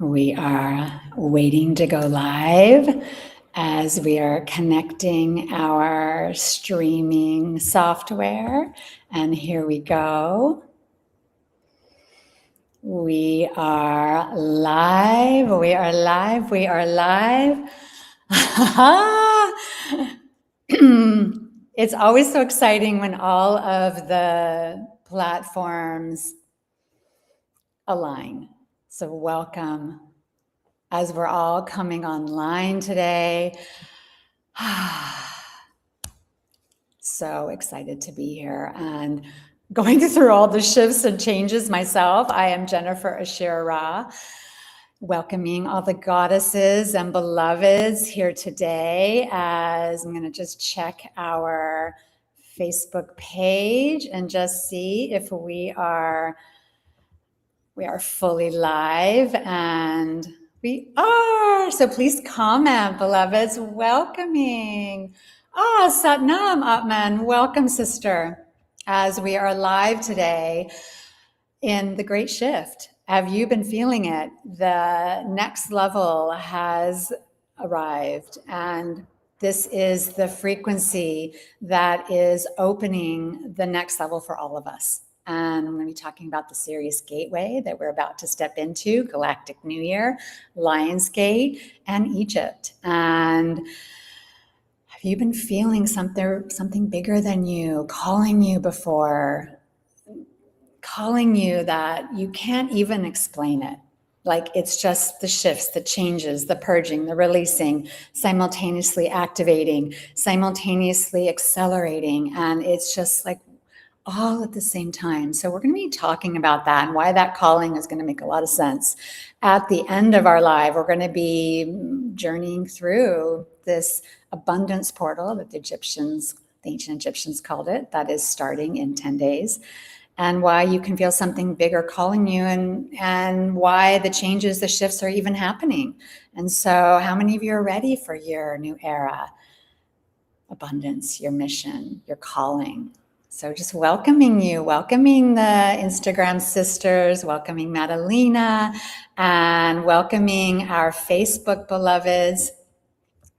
We are waiting to go live as we are connecting our streaming software. And here we go. We are live. We are live. We are live. It's always so exciting when all of the platforms align. So welcome as we're all coming online today. So excited to be here and going through all the shifts and changes myself. I am Jennifer Ashira, welcoming all the goddesses and beloveds here today as I'm going to just check our Facebook page and just see if we are fully live, and we are. So please comment, beloveds, welcoming. Satnam Atman, welcome, sister, as we are live today in the Great Shift. Have you been feeling it? The next level has arrived, and this is the frequency that is opening the next level for all of us. And I'm going to be talking about the Sirius Gateway that we're about to step into, Galactic New Year, Lionsgate, and Egypt. And have you been feeling something bigger than you, calling you before, calling you that you can't even explain it? Like it's just the shifts, the changes, the purging, the releasing, simultaneously activating, simultaneously accelerating. And it's just like all at the same time. So we're going to be talking about that and why that calling is going to make a lot of sense. At the end of our live, we're going to be journeying through this abundance portal that the ancient Egyptians called it, that is starting in 10 days. And why you can feel something bigger calling you, and why the changes, the shifts are even happening. And so how many of you are ready for your new era? Abundance, your mission, your calling. So just welcoming you, welcoming the Instagram sisters, welcoming Madalena, and welcoming our Facebook beloveds.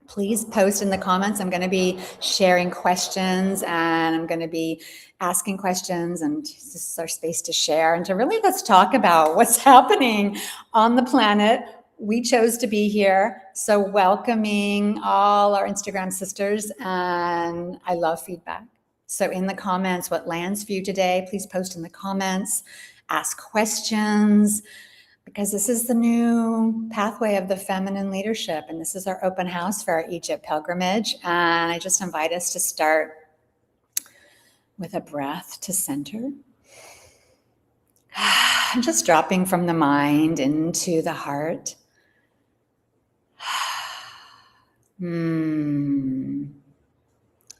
Please post in the comments. I'm going to be sharing questions, and I'm going to be asking questions, and this is our space to share and to really let's talk about what's happening on the planet. We chose to be here, so welcoming all our Instagram sisters, and I love feedback. So in the comments, what lands for you today, please post in the comments, ask questions, because this is the new pathway of the feminine leadership, and this is our open house for our Egypt pilgrimage. And I just invite us to start with a breath to center. Just dropping from the mind into the heart.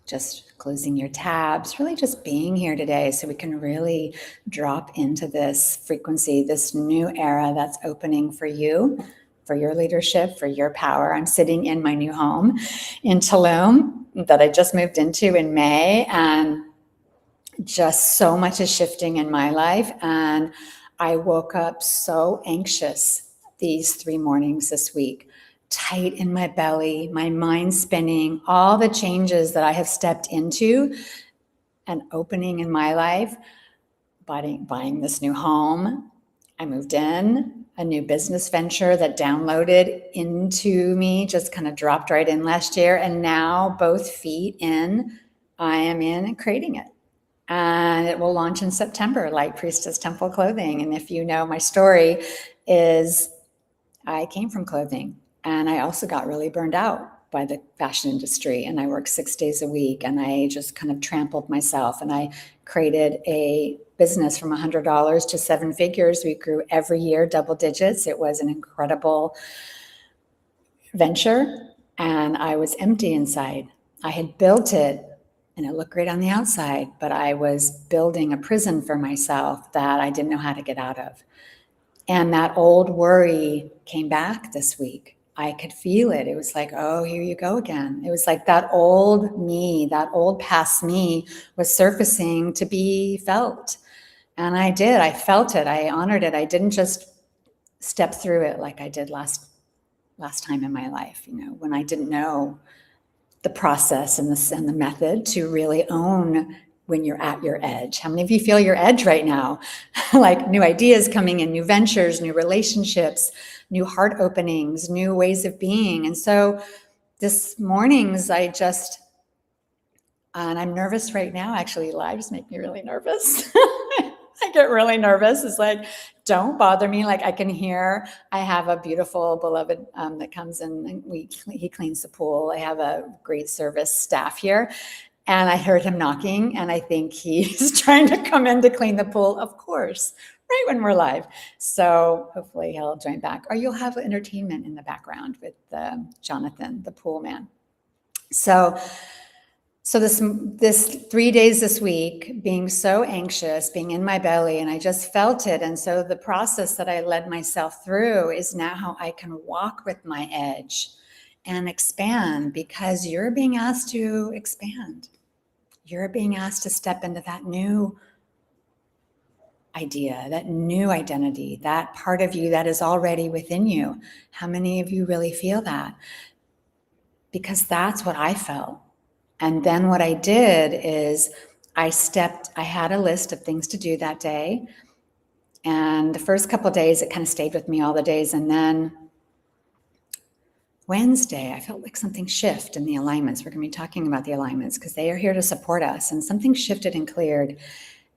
Just closing your tabs, really just being here today so we can really drop into this frequency, this new era that's opening for you, for your leadership, for your power. I'm sitting in my new home in Tulum that I just moved into in May, and just so much is shifting in my life. And I woke up so anxious these 3 mornings this week. Tight in my belly, my mind spinning, all the changes that I have stepped into and opening in my life, buying this new home. I moved in, a new business venture that downloaded into me, just kind of dropped right in last year. And now both feet in, I am in and creating it. And it will launch in September, Light Priestess Temple Clothing. And if you know my story is I came from clothing. And I also got really burned out by the fashion industry. And I worked 6 days a week, and I just kind of trampled myself. And I created a business from $100 to 7 figures. We grew every year, double digits. It was an incredible venture. And I was empty inside. I had built it, and it looked great on the outside, but I was building a prison for myself that I didn't know how to get out of. And that old worry came back this week. I could feel it. It was like, oh, here you go again. It was like that old me, that old past me was surfacing to be felt. And I did. I felt it. I honored it. I didn't just step through it like I did last time in my life, when I didn't know the process and the method to really own when you're at your edge. How many of you feel your edge right now? Like new ideas coming in, new ventures, new relationships, new heart openings, new ways of being. And so this morning's and I'm nervous right now. Actually, lives make me really nervous. I get really nervous. It's like, don't bother me. Like I can hear, I have a beautiful beloved that comes in and he cleans the pool. I have a great service staff here. And I heard him knocking, and I think he's trying to come in to clean the pool, of course, right when we're live. So hopefully he'll join back. Or you'll have entertainment in the background with Jonathan, the pool man. So this 3 days this week, being so anxious, being in my belly, and I just felt it. And so the process that I led myself through is now how I can walk with my edge and expand, because you're being asked to expand. You're being asked to step into that new idea, that new identity, that part of you that is already within you. How many of you really feel that? Because that's what I felt. And then what I did is I had a list of things to do that day. And the first couple of days, it kind of stayed with me all the days. And then Wednesday, I felt like something shifted in the alignments. We're going to be talking about the alignments because they are here to support us. And something shifted and cleared.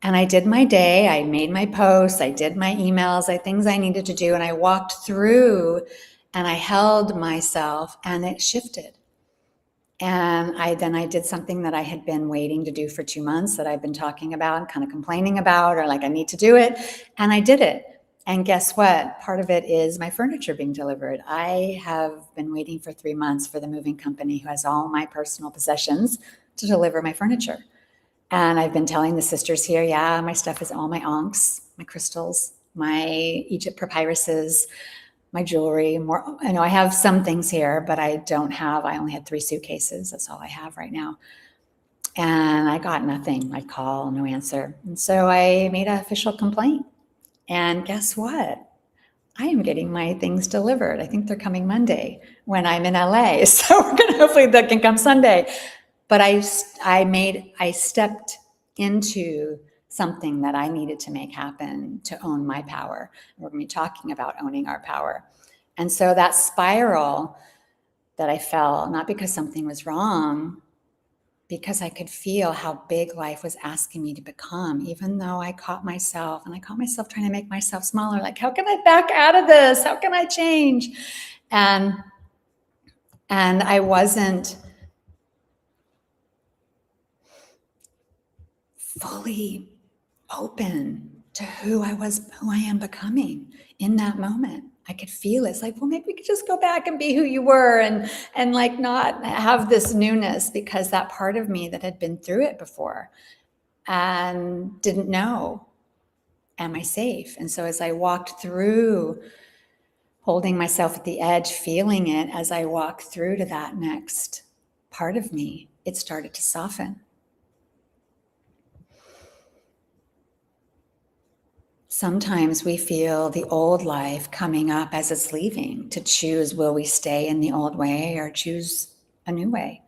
And I did my day. I made my posts. I did my emails, things I needed to do. And I walked through and I held myself, and it shifted. And I did something that I had been waiting to do for 2 months, that I've been talking about and kind of complaining about, or like I need to do it. And I did it. And guess what? Part of it is my furniture being delivered. I have been waiting for 3 months for the moving company who has all my personal possessions to deliver my furniture. And I've been telling the sisters here, yeah, my stuff is all my ankhs, my crystals, my Egypt papyruses, my jewelry. More, I have some things here, but I only had 3 suitcases. That's all I have right now. And I got nothing. I call, no answer. And so I made an official complaint. And guess what? I am getting my things delivered. I think they're coming Monday when I'm in LA. So hopefully that can come Sunday. But I stepped into something that I needed to make happen to own my power. We're going to be talking about owning our power. And so that spiral that I felt, not because something was wrong, because I could feel how big life was asking me to become, even though I caught myself trying to make myself smaller. Like, how can I back out of this? How can I change? And I wasn't fully open to who I am becoming in that moment. I could feel it. It's like, well, maybe we could just go back and be who you were and like not have this newness, because that part of me that had been through it before and didn't know, am I safe? And so as I walked through, holding myself at the edge, feeling it, as I walked through to that next part of me, it started to soften. Sometimes we feel the old life coming up as it's leaving, to choose, will we stay in the old way or choose a new way?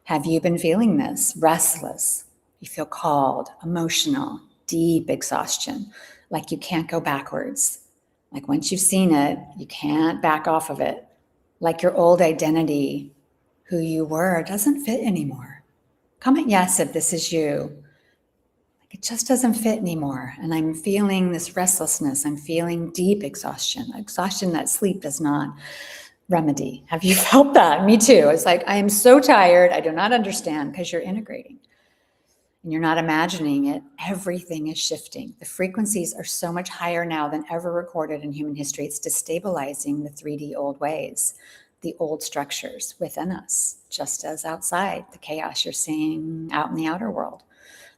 Have you been feeling this? Restless, you feel called, emotional, deep exhaustion, like you can't go backwards. Like once you've seen it, you can't back off of it. Like your old identity, who you were, doesn't fit anymore. Comment yes if this is you. It just doesn't fit anymore. And I'm feeling this restlessness. I'm feeling deep exhaustion that sleep does not remedy. Have you felt that? Me too. It's like, I am so tired. I do not understand, because you're integrating and you're not imagining it. Everything is shifting. The frequencies are so much higher now than ever recorded in human history. It's destabilizing the 3D old ways, the old structures within us, just as outside, the chaos you're seeing out in the outer world.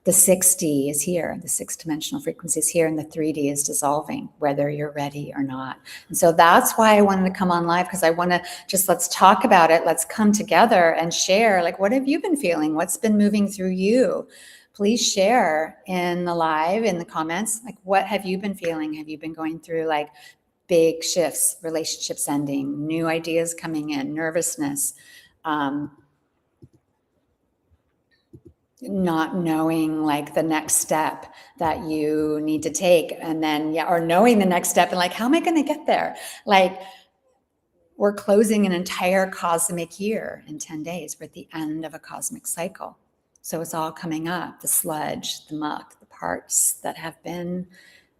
The 6D is here, the 6-dimensional frequency is here, and the 3D is dissolving, whether you're ready or not. And so that's why I wanted to come on live, because I want to let's talk about it. Let's come together and share, like, what have you been feeling? What's been moving through you? Please share in the live, in the comments, like, what have you been feeling? Have you been going through like big shifts, relationships ending, new ideas coming in, nervousness, not knowing like the next step that you need to take, and then or knowing the next step and like, how am I going to get there? Like, we're closing an entire cosmic year in 10 days. We're at the end of a cosmic cycle. So it's all coming up, the sludge, the muck, the parts that have been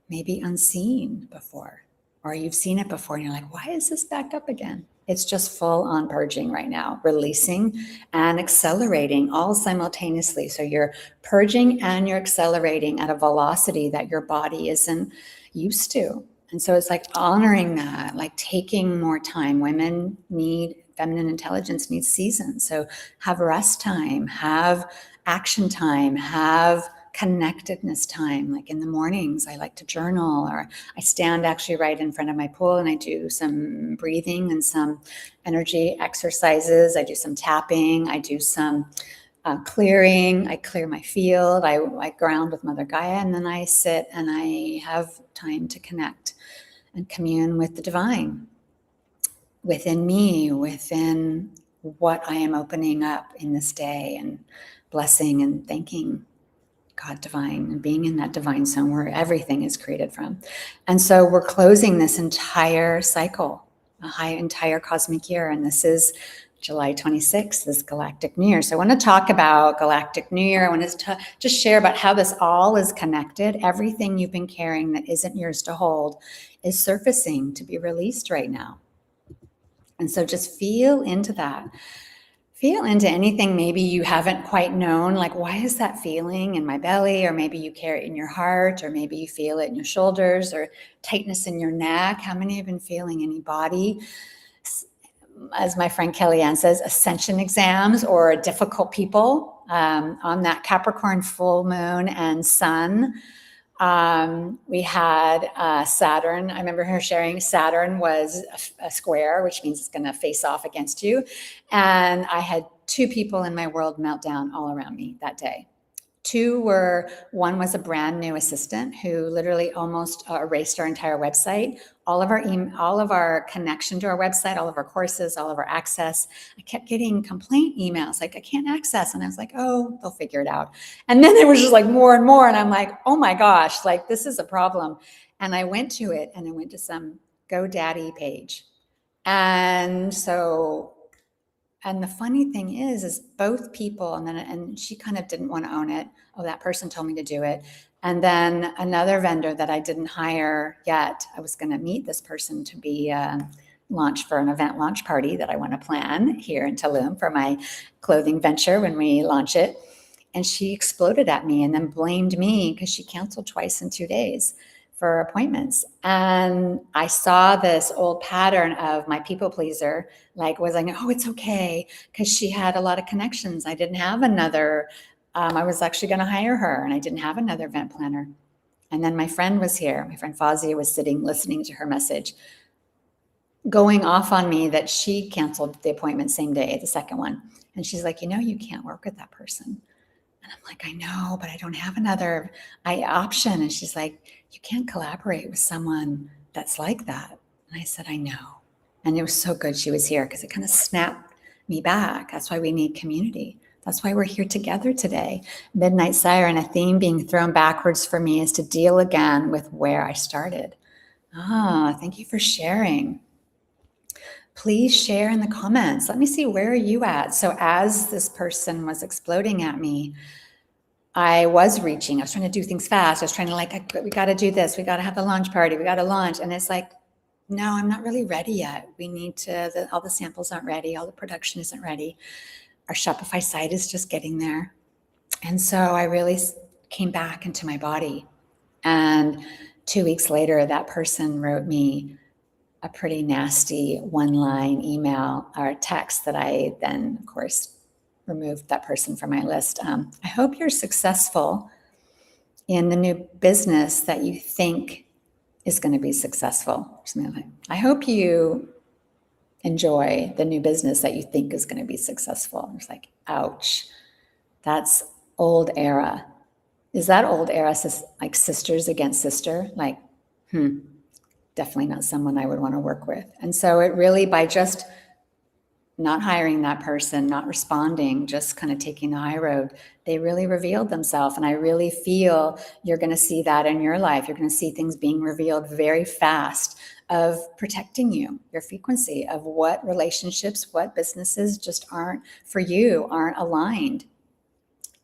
maybe unseen before, or you've seen it before and you're like, why is this back up again? It's just full on purging right now, releasing and accelerating all simultaneously. So you're purging and you're accelerating at a velocity that your body isn't used to. And so it's like honoring that, like taking more time. Women need, feminine intelligence needs seasons. So have rest time, have action time, have connectedness time. Like in the mornings, I like to journal, or I stand actually right in front of my pool and I do some breathing and some energy exercises. I do some tapping. I do some clearing. I clear my field. I ground with Mother Gaia, and then I sit and I have time to connect and commune with the divine within me, within what I am opening up in this day, and blessing and thanking God divine and being in that divine zone where everything is created from. And so we're closing this entire cycle, entire cosmic year. And this is July 26th, this Galactic New Year. So I want to talk about Galactic New Year. I want to just share about how this all is connected. Everything you've been carrying that isn't yours to hold is surfacing to be released right now. And so just feel into that. Feel into anything maybe you haven't quite known, like, why is that feeling in my belly? Or maybe you carry it in your heart, or maybe you feel it in your shoulders, or tightness in your neck. How many have been feeling any body, as my friend Kellyanne says, ascension exams, or difficult people on that Capricorn full moon and sun? We had Saturn. I remember her sharing Saturn was a square, which means it's going to face off against you. And I had two people in my world melt down all around me that day. One was a brand new assistant who literally almost erased our entire website, all of our connection to our website, all of our courses, all of our access. I kept getting complaint emails like, I can't access. And I was like, oh, they'll figure it out. And then there was just like more and more. And I'm like, oh my gosh, like this is a problem. And I went to it, and I went to some GoDaddy page. And the funny thing is both people, and she kind of didn't want to own it. Oh, that person told me to do it. And then another vendor that I didn't hire yet, I was going to meet this person to be launched for an event launch party that I want to plan here in Tulum for my clothing venture when we launch it. And she exploded at me and then blamed me because she canceled twice in 2 days for appointments. And I saw this old pattern of my people pleaser, was like, oh, it's okay, because she had a lot of connections. I didn't have another, I was actually going to hire her, and I didn't have another event planner. And then my friend was here. My friend Fazia was sitting, listening to her message, going off on me that she canceled the appointment same day, the second one. And she's like, you can't work with that person. And I'm like, I know, but I don't have another option. And she's like, you can't collaborate with someone that's like that. And I said, I know. And it was so good she was here, because it kind of snapped me back. That's why we need community. That's why we're here together today. Midnight Siren, a theme being thrown backwards for me is to deal again with where I started. Thank you for sharing. Please share in the comments. Let me see, where are you at? So as this person was exploding at me, I was reaching. I was trying to do things fast. I was trying to we got to do this. We got to have the launch party. We got to launch. And it's like, no, I'm not really ready yet. We need to, all the samples aren't ready. All the production isn't ready. Our Shopify site is just getting there. And so I really came back into my body. And 2 weeks later, that person wrote me a pretty nasty one-line email or text that I then, of course, removed that person from my list. I hope you're successful in the new business that you think is going to be successful. I hope you enjoy the new business that you think is going to be successful. It's like, ouch, that's old era. Is that old era like sisters against sister? definitely not someone I would want to work with. And so it really, by just not hiring that person, not responding, just kind of taking the high road, they really revealed themselves. And I really feel you're going to see that in your life. You're going to see things being revealed very fast of protecting you, your frequency, of what relationships, what businesses just aren't for you, aren't aligned.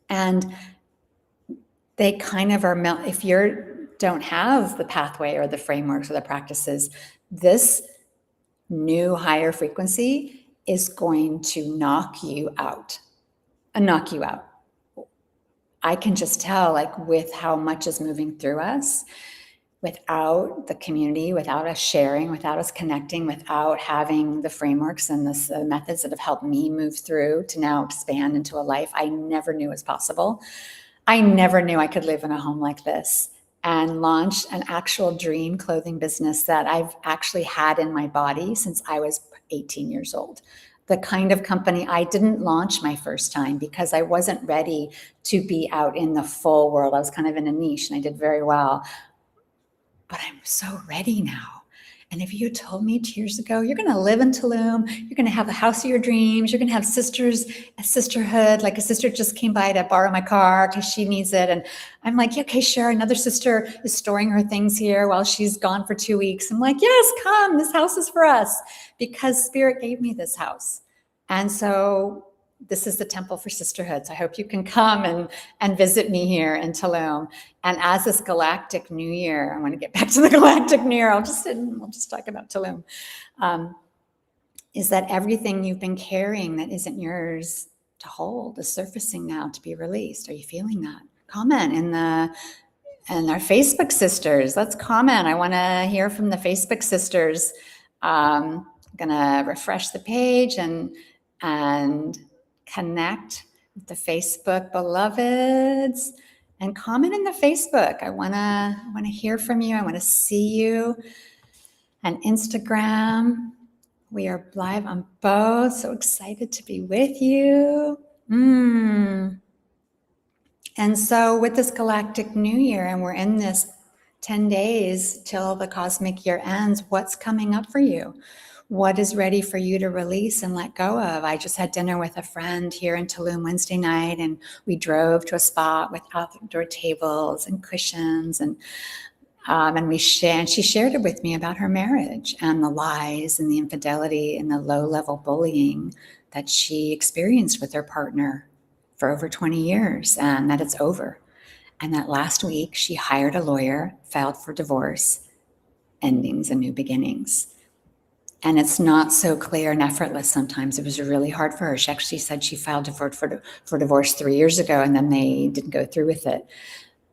And they kind of are, if you don't have the pathway or the frameworks or the practices, this new higher frequency is going to knock you out. I can just tell, like, with how much is moving through us, without the community, without us sharing, without us connecting, without having the frameworks and the methods that have helped me move through to now expand into a life I never knew was possible. I never knew I could live in a home like this and launch an actual dream clothing business that I've actually had in my body since I was 18 years old. The kind of company I didn't launch my first time because I wasn't ready to be out in the full world. I was kind of in a niche and I did very well, but I'm so ready now. And if you told me 2 years ago, you're going to live in Tulum, you're going to have the house of your dreams, you're going to have sisters, a sisterhood, like a sister just came by to borrow my car because she needs it. And I'm like, yeah, okay, sure. Another sister is storing her things here while she's gone for 2 weeks. I'm like, yes, come, this house is for us because Spirit gave me this house. And so this is the temple for sisterhood. So I hope you can come and visit me here in Tulum. And as this Galactic New Year, I want to get back to the Galactic New Year. We'll just talk about Tulum. Is that everything you've been carrying that isn't yours to hold is surfacing now to be released? Are you feeling that? Comment in our Facebook sisters. Let's comment. I want to hear from the Facebook sisters. I'm gonna refresh the page and connect with the Facebook beloveds and comment in the Facebook. I want to hear from you. I want to see you. And Instagram, we are live on both. So excited to be with you. And so with this Galactic New Year, and we're in this 10 days till the cosmic year ends, what's coming up for you? What is ready for you to release and let go of? I just had dinner with a friend here in Tulum Wednesday night, and we drove to a spot with outdoor tables and cushions, and she shared it with me about her marriage and the lies and the infidelity and the low-level bullying that she experienced with her partner for over 20 years, and that it's over. And that last week she hired a lawyer, filed for divorce, endings and new beginnings. And it's not so clear and effortless sometimes. It was really hard for her. She actually said she filed for divorce 3 years ago, and then they didn't go through with it.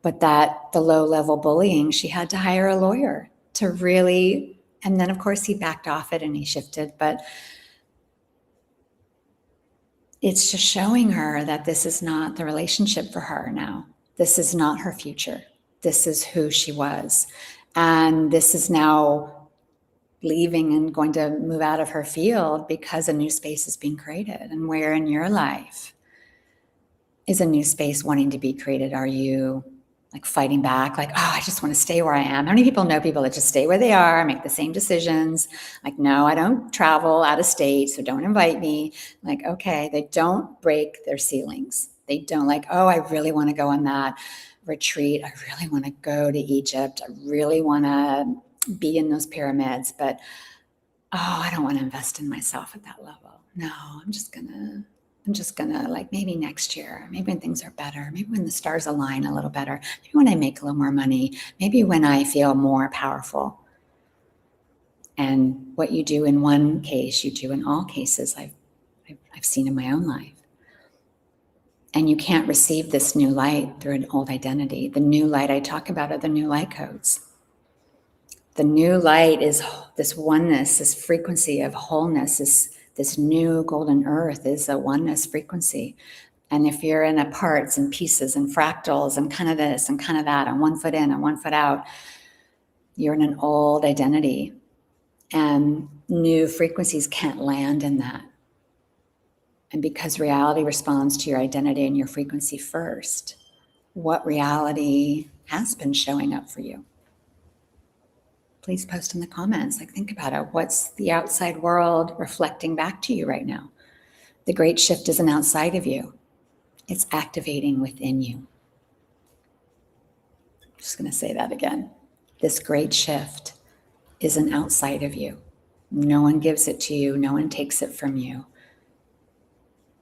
But the low-level bullying, she had to hire a lawyer to really, and then of course he backed off it and he shifted. But it's just showing her that this is not the relationship for her now. This is not her future. This is who she was. And this is now leaving and going to move out of her field because a new space is being created. And where in your life is a new space wanting to be created? Are you like fighting back? Like, oh, I just want to stay where I am. How many people know people that just stay where they are, make the same decisions? Like, no, I don't travel out of state, so don't invite me. Like, okay, they don't break their ceilings. They don't like, oh, I really want to go on that retreat. I really want to go to Egypt. I really want to be in those pyramids, but I don't want to invest in myself at that level. No, I'm just gonna like maybe next year, maybe when things are better, maybe when the stars align a little better, maybe when I make a little more money, maybe when I feel more powerful. And what you do in one case, you do in all cases. I've seen in my own life. And you can't receive this new light through an old identity. The new light I talk about are the new light codes. The new light is this oneness, this frequency of wholeness, this new golden earth is a oneness frequency. And if you're in a parts and pieces and fractals and kind of this and kind of that, and 1 foot in and 1 foot out, you're in an old identity. And new frequencies can't land in that. And because reality responds to your identity and your frequency first, what reality has been showing up for you? please post in the comments. Like, think about it. What's the outside world reflecting back to you right now? The great shift isn't outside of you. It's activating within you. I'm just going to say that again. This great shift isn't outside of you. No one gives it to you. No one takes it from you.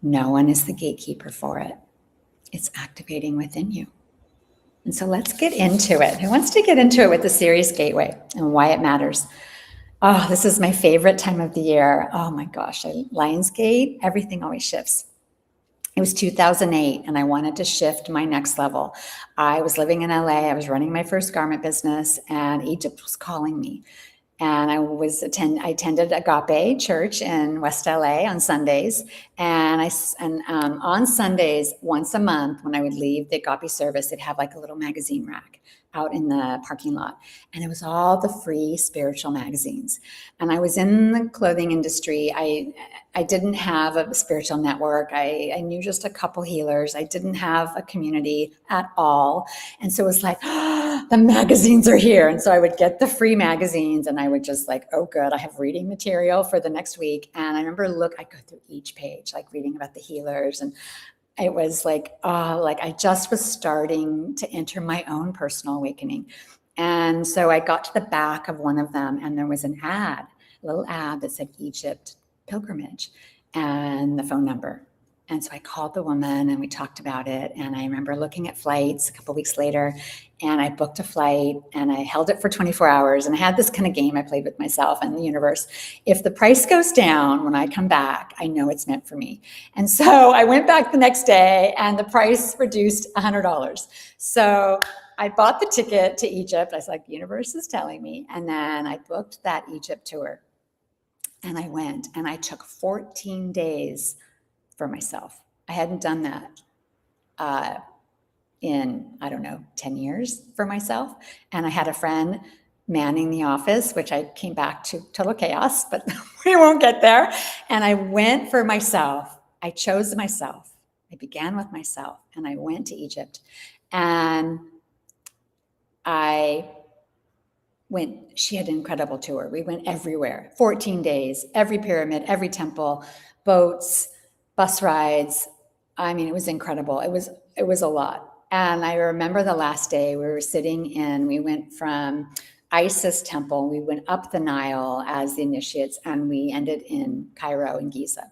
No one is the gatekeeper for it. It's activating within you. And so let's get into it. Who wants to get into it with the Sirius Gateway and why it matters? Oh, this is my favorite time of the year. Oh my gosh, Lionsgate, everything always shifts. It was 2008 and I wanted to shift my next level. I was living in LA. I was running my first garment business and Egypt was calling me. And I attended Agape Church in West LA on Sundays. And on Sundays, once a month, when I would leave the Agape service, they'd have like a little magazine rack out in the parking lot. And it was all the free spiritual magazines. And I was in the clothing industry. I didn't have a spiritual network. I knew just a couple healers. I didn't have a community at all. And so it was like, oh, the magazines are here. And so I would get the free magazines and I would just like, oh, good, I have reading material for the next week. And I remember I go through each page, like reading about the healers. And it was like I just was starting to enter my own personal awakening. And so I got to the back of one of them and there was a little ad that said Egypt pilgrimage and the phone number. And so I called the woman and we talked about it. And I remember looking at flights a couple of weeks later and I booked a flight and I held it for 24 hours. And I had this kind of game I played with myself and the universe. If the price goes down when I come back, I know it's meant for me. And so I went back the next day and the price reduced $100. So I bought the ticket to Egypt. I was like, the universe is telling me. And then I booked that Egypt tour. And I went and I took 14 days for myself. I hadn't done that in, 10 years for myself. And I had a friend manning the office, which I came back to total chaos, but we won't get there. And I went for myself. I chose myself. I began with myself and I went to Egypt. And she had an incredible tour. We went everywhere, 14 days, every pyramid, every temple, boats, bus rides. I mean, it was incredible. It was a lot. And I remember the last day we went from Isis temple, we went up the Nile as the initiates, and we ended in Cairo in Giza.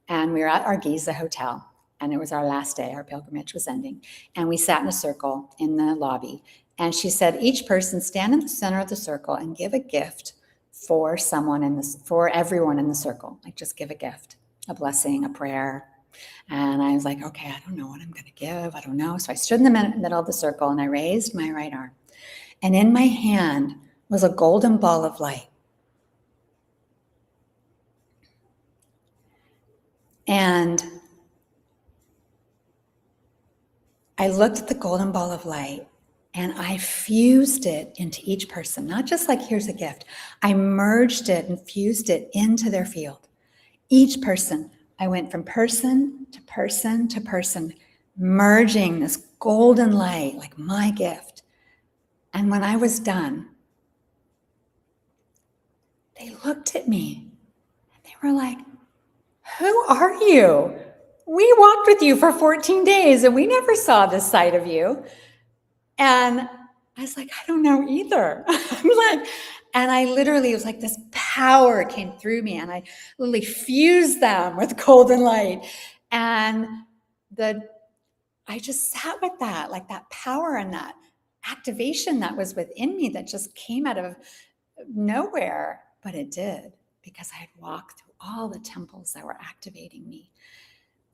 And we were at our Giza hotel, and it was our last day. Our pilgrimage was ending. And we sat in a circle in the lobby. And she said, each person stand in the center of the circle and give a gift for everyone in the circle. Like, just give a gift, a blessing, a prayer. And I was like, okay, I don't know what I'm going to give. I don't know. So I stood in the middle of the circle and I raised my right arm. And in my hand was a golden ball of light. And I looked at the golden ball of light and I fused it into each person, not just like, here's a gift. I merged it and fused it into their field. Each person, I went from person to person to person, merging this golden light, like my gift. And when I was done, they looked at me and they were like, who are you? We walked with you for 14 days and we never saw this side of you. And I was like, I don't know either. And I literally, it was like this power came through me and I literally fused them with golden light. And I just sat with that, like that power and that activation that was within me that just came out of nowhere. But it did, because I had walked through all the temples that were activating me.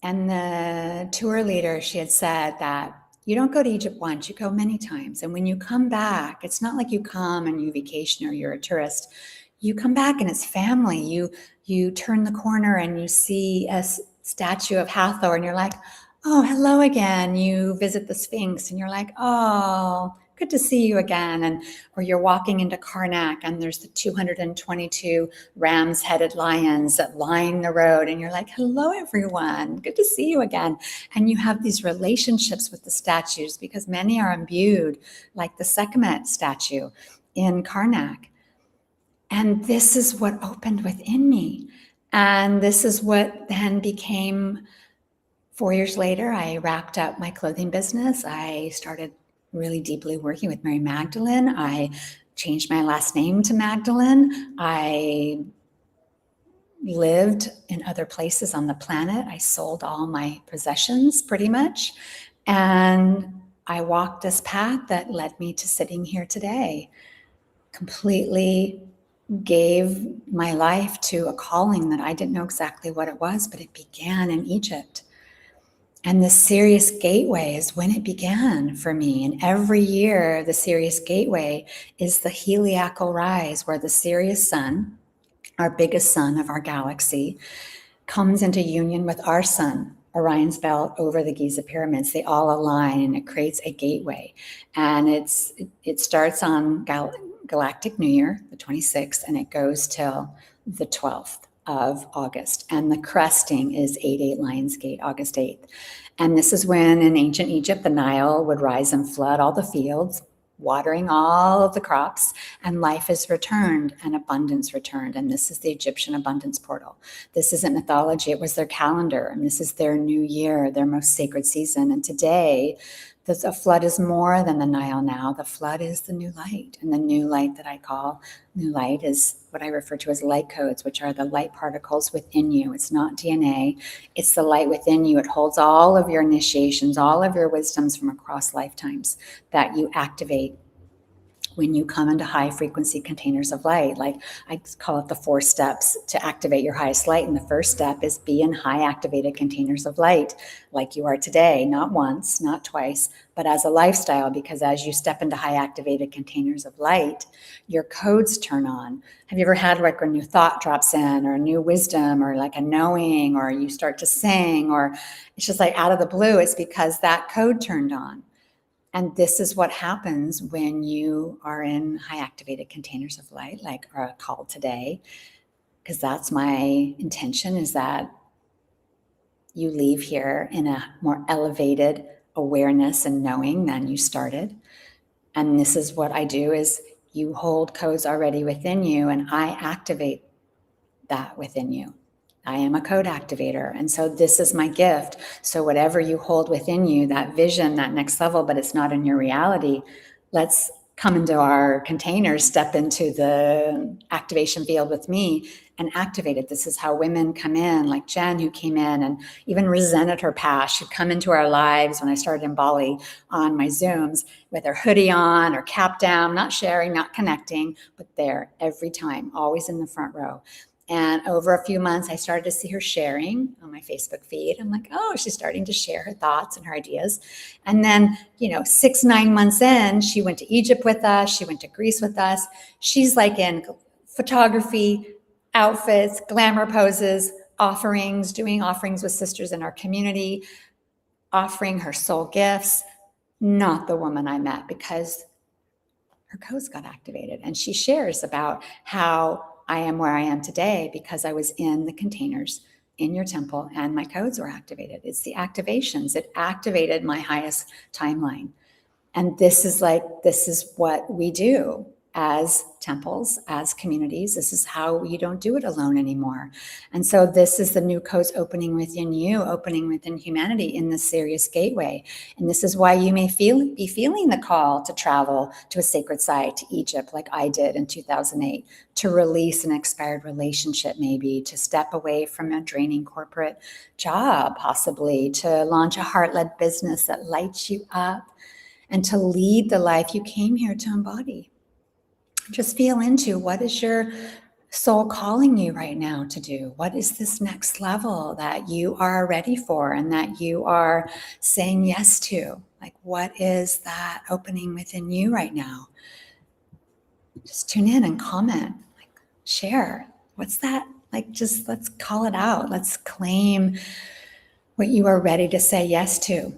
And the tour leader, she had said that you don't go to Egypt once, you go many times. And when you come back, it's not like you come and you vacation or you're a tourist. You come back and it's family. You turn the corner and you see a statue of Hathor and you're like, oh, hello again. You visit the Sphinx and you're like, oh, good to see you again. Or you're walking into Karnak and there's the 222 rams-headed lions that line the road and you're like, hello, everyone. Good to see you again. And you have these relationships with the statues because many are imbued, like the Sekhmet statue in Karnak. And this is what opened within me. And this is what then became 4 years later, I wrapped up my clothing business. I started really deeply working with Mary Magdalene. I changed my last name to Magdalene. I lived in other places on the planet. I sold all my possessions pretty much. And I walked this path that led me to sitting here today. Completely gave my life to a calling that I didn't know exactly what it was, but it began in Egypt. And the Sirius Gateway is when it began for me. And every year, the Sirius Gateway is the heliacal rise, where the Sirius sun, our biggest sun of our galaxy, comes into union with our sun, Orion's belt over the Giza pyramids. They all align and it creates a gateway. And it starts on Galactic New Year, the 26th, and it goes till the 12th of August. And the cresting is 8/8 Lionsgate, August 8th. And this is when in ancient Egypt, the Nile would rise and flood all the fields, watering all of the crops, and life is returned and abundance returned. And this is the Egyptian abundance portal. This isn't mythology, it was their calendar. And this is their new year, their most sacred season. And today, the flood is more than the Nile now. The flood is the new light. And the new light that I call new light is what I refer to as light codes, which are the light particles within you. It's not DNA. It's the light within you. It holds all of your initiations, all of your wisdoms from across lifetimes that you activate when you come into high frequency containers of light. Like I call it the 4 steps to activate your highest light. And the first step is be in high activated containers of light like you are today, not once, not twice, but as a lifestyle, because as you step into high activated containers of light, your codes turn on. Have you ever had like a new thought drops in or a new wisdom or like a knowing, or you start to sing, or it's just like out of the blue? It's because that code turned on. And this is what happens when you are in high activated containers of light, like our call today, because that's my intention, is that you leave here in a more elevated awareness and knowing than you started. And this is what I do, is you hold codes already within you, and I activate that within you. I am a code activator. And so this is my gift. So whatever you hold within you, that vision, that next level, but it's not in your reality, let's come into our containers, step into the activation field with me and activate it. This is how women come in, like Jen, who came in and even resented her past. She'd come into our lives when I started in Bali on my Zooms with her hoodie on or cap down, not sharing, not connecting, but there every time, always in the front row. And over a few months, I started to see her sharing on my Facebook feed. I'm like, oh, she's starting to share her thoughts and her ideas. And then, 6-9 months in, she went to Egypt with us. She went to Greece with us. She's like in photography, outfits, glamour poses, offerings, doing offerings with sisters in our community, offering her soul gifts. Not the woman I met, because her codes got activated. And she shares about how I am where I am today because I was in the containers in your temple and my codes were activated. It's the activations. It activated my highest timeline. And this is what we do as temples, as communities. This is how you don't do it alone anymore. And so this is the new codes opening within you, opening within humanity in the Sirius Gateway. And this is why you may be feeling the call to travel to a sacred site, to Egypt, like I did in 2008, to release an expired relationship, maybe to step away from a draining corporate job, possibly to launch a heart-led business that lights you up, and to lead the life you came here to embody. Just feel into, what is your soul calling you right now to do? What is this next level that you are ready for and that you are saying yes to? Like, what is that opening within you right now? Just tune in and comment, like, share. What's that? Like, just let's call it out. Let's claim what you are ready to say yes to.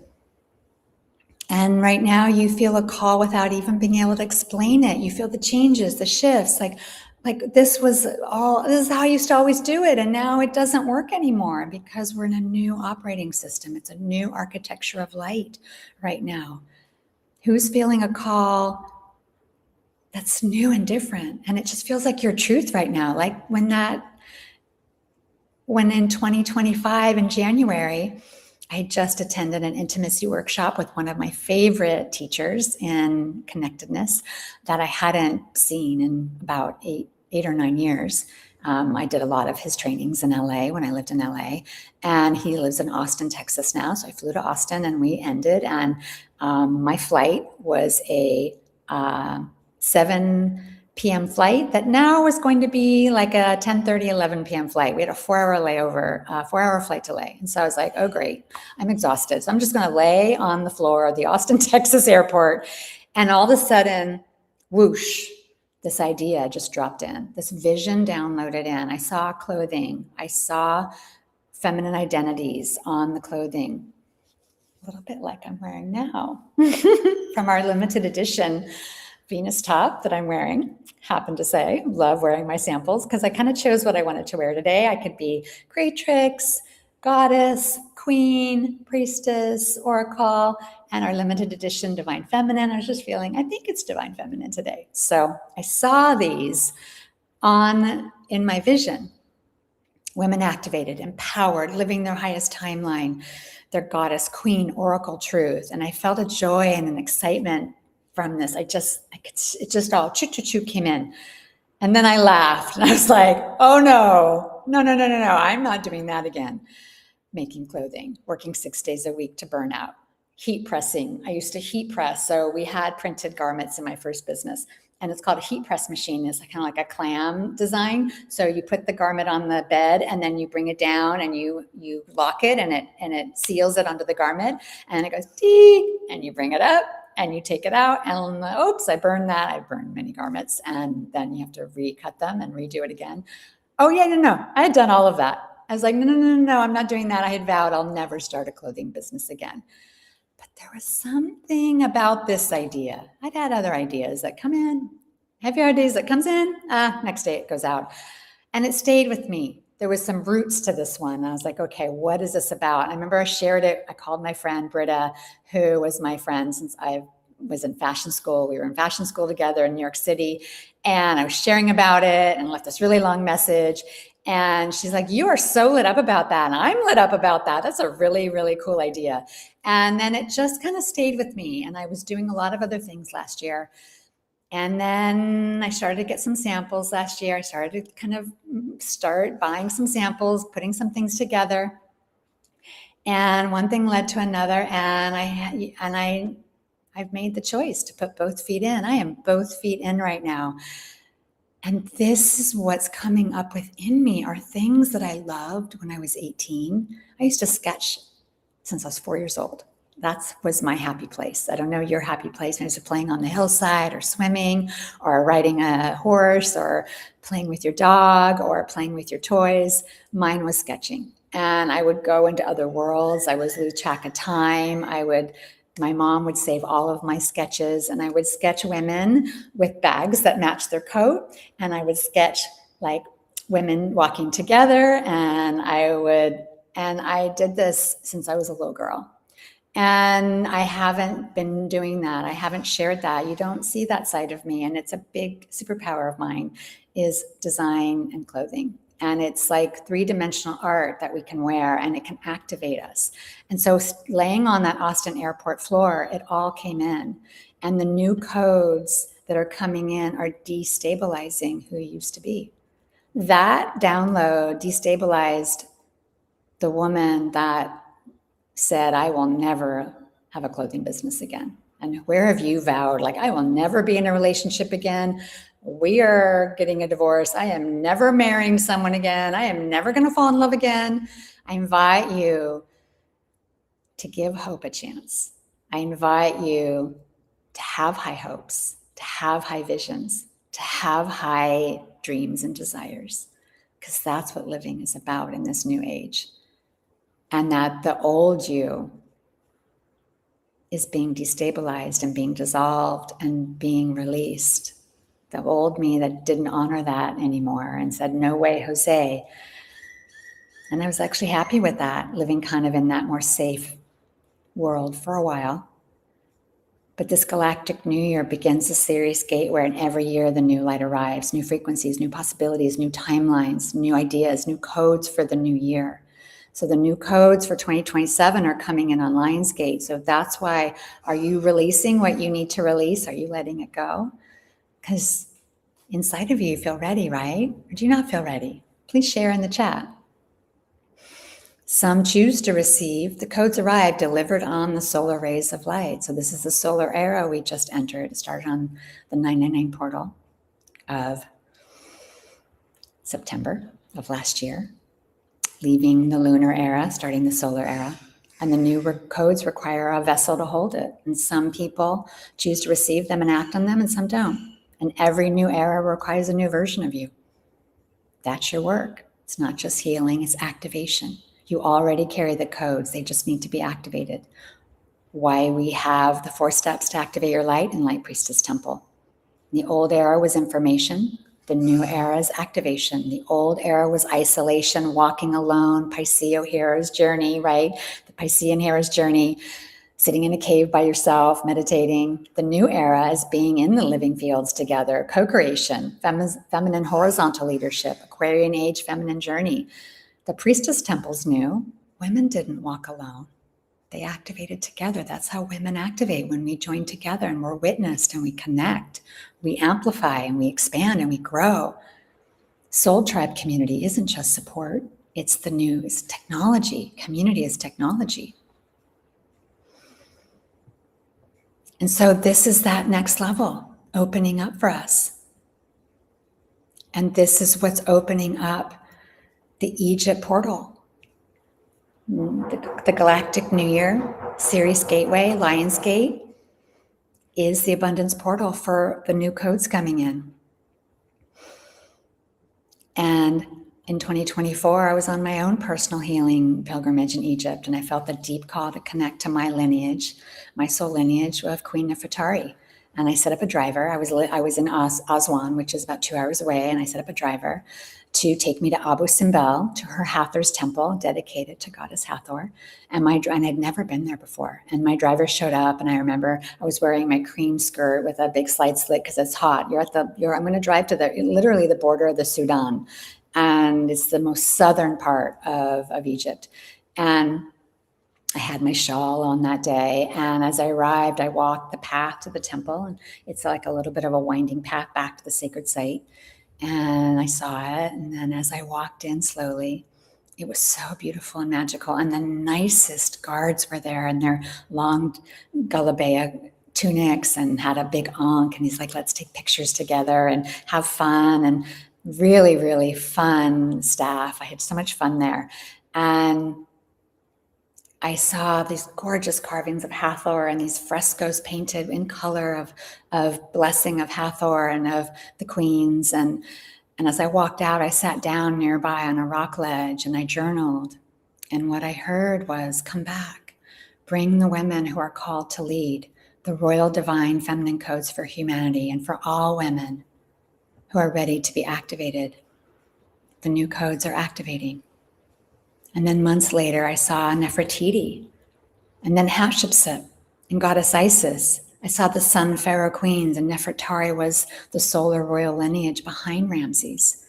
And right now you feel a call without even being able to explain it. You feel the changes, the shifts, like this is how I used to always do it. And now it doesn't work anymore because we're in a new operating system. It's a new architecture of light right now. Who's feeling a call that's new and different. And it just feels like your truth right now. Like when in 2025 in January, I just attended an intimacy workshop with one of my favorite teachers in connectedness that I hadn't seen in about eight or 9 years. I did a lot of his trainings in LA when I lived in LA, and he lives in Austin, Texas now. So I flew to Austin and we ended, and my flight was a 7 p.m. flight that now was going to be like a 10:30, 11 p.m. flight. We had a 4-hour layover, 4-hour flight delay. And so I was like, oh, great, I'm exhausted. So I'm just going to lay on the floor of the Austin, Texas airport. And all of a sudden, whoosh, this idea just dropped in. This vision downloaded in. I saw clothing. I saw feminine identities on the clothing, a little bit like I'm wearing now from our limited edition Venus top that I'm wearing. Happen to say, love wearing my samples because I kind of chose what I wanted to wear today. I could be creatrix, goddess, queen, priestess, oracle, and our limited edition divine feminine. I was just feeling, I think it's divine feminine today. So I saw these in my vision. Women activated, empowered, living their highest timeline, their goddess, queen, oracle truth. And I felt a joy and an excitement from this. It just all choo came in. And then I laughed and I was like, oh no, I'm not doing that again. Making clothing, working 6 days a week to burn out, heat pressing. I used to heat press. So we had printed garments in my first business, and it's called a heat press machine. It's kind of like a clam design. So you put the garment on the bed and then you bring it down and you lock it and it seals it onto the garment, and it goes dee, and you bring it up and you take it out and oops, I burned that. I burned many garments, and then you have to recut them and redo it again. Oh yeah, no, I had done all of that. I was like, no, I'm not doing that. I had vowed I'll never start a clothing business again. But there was something about this idea. I'd had other ideas that come in. Have you ideas that comes in? Next day it goes out. And it stayed with me. There was some roots to this one. I was like, okay, what is this about? I remember I shared it. I called my friend Britta, who was my friend since I was in fashion school. We were in fashion school together in New York City. And I was sharing about it and left this really long message. And she's like, you are so lit up about that. And I'm lit up about that. That's a really, really cool idea. And then it just kind of stayed with me. And I was doing a lot of other things last year. And then I started to get some samples last year. I started to kind of start buying some samples, putting some things together. And one thing led to another. And I've made the choice to put both feet in. I am both feet in right now. And this is what's coming up within me are things that I loved when I was 18. I used to sketch since I was 4 years old. That was my happy place. I don't know your happy place. Maybe it's playing on the hillside or swimming or riding a horse or playing with your dog or playing with your toys. Mine was sketching. And I would go into other worlds. I would lose track of time. My mom would save all of my sketches, and I would sketch women with bags that matched their coat. And I would sketch like women walking together. And I did this since I was a little girl. And I haven't been doing that. I haven't shared that. You don't see that side of me. And it's a big superpower of mine is design and clothing. And it's like 3-dimensional art that we can wear, and it can activate us. And so laying on that Austin airport floor, it all came in. And the new codes that are coming in are destabilizing who you used to be. That download destabilized the woman that said, I will never have a clothing business again. And where have you vowed, like, I will never be in a relationship again. We are getting a divorce. I am never marrying someone again. I am never going to fall in love again. I invite you to give hope a chance. I invite you to have high hopes, to have high visions, to have high dreams and desires, because that's what living is about in this new age. And that the old you is being destabilized and being dissolved and being released. The old me that didn't honor that anymore and said, no way, Jose. And I was actually happy with that, living kind of in that more safe world for a while. But this Galactic New Year begins the Sirius Gateway, and every year the new light arrives, new frequencies, new possibilities, new timelines, new ideas, new codes for the new year. So the new codes for 2027 are coming in on Lionsgate. So that's why, are you releasing what you need to release? Are you letting it go? Because inside of you, you feel ready, right? Or do you not feel ready? Please share in the chat. Some choose to receive. The codes arrive delivered on the solar rays of light. So this is the solar era we just entered. It started on the 999 portal of September of last year, leaving the lunar era, starting the solar era. And the new codes require a vessel to hold it. And some people choose to receive them and act on them, and some don't. And every new era requires a new version of you. That's your work. It's not just healing, it's activation. You already carry the codes. They just need to be activated. Why we have the 4 steps to activate your light in Light Priestess Temple. The old era was information. The new era is activation. The old era was isolation, walking alone, Piscean hero's journey, right? The Piscean hero's journey, sitting in a cave by yourself, meditating. The new era is being in the living fields together, co-creation, feminine horizontal leadership, Aquarian age, feminine journey. The priestess temples knew women didn't walk alone. They activated together. That's how women activate, when we join together and we're witnessed and we connect, we amplify and we expand and we grow. Soul tribe community isn't just support. It's the new, it's technology. Community is technology. And so this is that next level opening up for us. And this is what's opening up the Egypt portal, the Galactic New Year, Sirius Gateway, Lionsgate is the abundance portal for the new codes coming in. And in 2024, I was on my own personal healing pilgrimage in Egypt, and I felt the deep call to connect to my lineage, my soul lineage of Queen Nefertari. And I set up a driver. I was in Aswan, which is about 2 hours away, and I set up a driver to take me to Abu Simbel, to her Hathor's temple, dedicated to Goddess Hathor. And I'd never been there before. And my driver showed up, and I remember I was wearing my cream skirt with a big slide slit because it's hot. I'm going to drive to literally the border of the Sudan. And it's the most southern part of Egypt. And I had my shawl on that day. And as I arrived, I walked the path to the temple. And it's like a little bit of a winding path back to the sacred site. And I saw it. And then as I walked in slowly, it was so beautiful and magical. And the nicest guards were there in their long Galabea tunics and had a big ankh. And he's like, let's take pictures together and have fun. And really, really fun staff. I had so much fun there. And I saw these gorgeous carvings of Hathor and these frescoes painted in color of blessing of Hathor and of the queens. And as I walked out, I sat down nearby on a rock ledge and I journaled. And what I heard was, come back, bring the women who are called to lead the royal divine feminine codes for humanity and for all women who are ready to be activated. The new codes are activating. And then months later, I saw Nefertiti, and then Hatshepsut and Goddess Isis. I saw the sun Pharaoh queens, and Nefertari was the solar royal lineage behind Ramses.